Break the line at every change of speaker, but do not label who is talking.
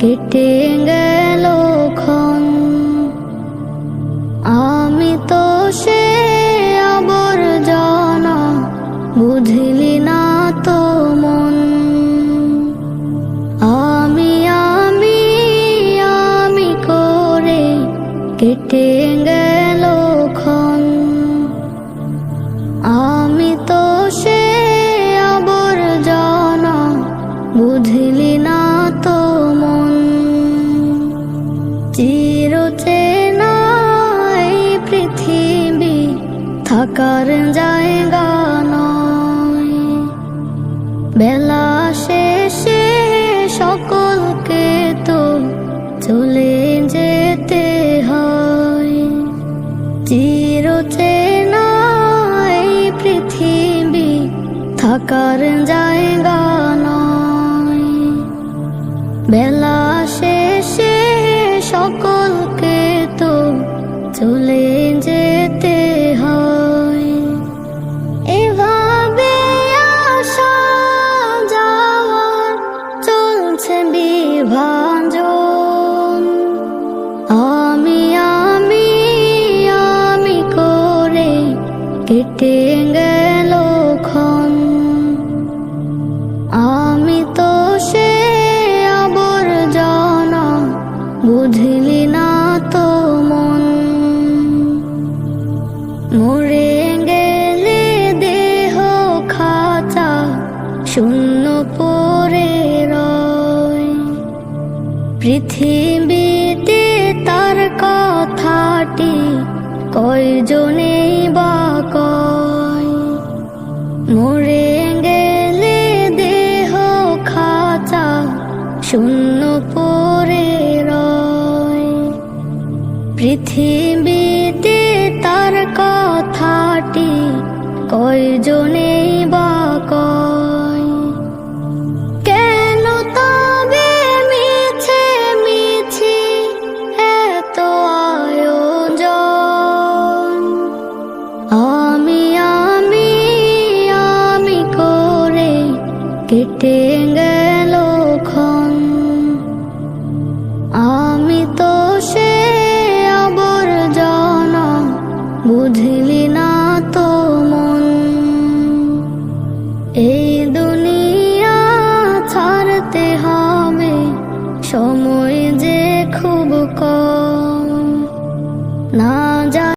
কেটে গেল ক্ষণ। আমি তো সে আবর্জনা, বুঝলি না তো মন। আমি আমি আমি করে কেটে গেল ক্ষণ। আমি তো সে আবর্জনা, বুঝলি না তো মন। চিরচেনা এই পৃথিবী থাকার জায়গা নয়। বেলা শেষে সকলকে তো চলে যেতে হয়। চিরচেনা এই পৃথিবী থাকার জায়গা নয়। বেলা শেষে সকলকে তো চলে যেতে হয়। এভাবে আসা যাওয়ার চলছে বিভাজন। আমি আমি আমি করে কেটে গেল ক্ষণ। আমি তো সে আবর্জনা, বুঝলি না তো মন। মরে গেলে দেহ খাঁচা শূন্য পড়ে রয়। পৃথিবীতে তার কথাটি কয়জনেই বা কয়। মরে গেলে দেহ খাঁচা শূন্য পড়ে রয়। পৃথিবীতে তার কথাটি কয়জনেই বা কয়। কেন তবে মিছে মিছে এত আয়োজন। আমি আমি আমি করে কেটে গেল ক্ষণ। আমি তো সে আবর্জনা, বুঝলি না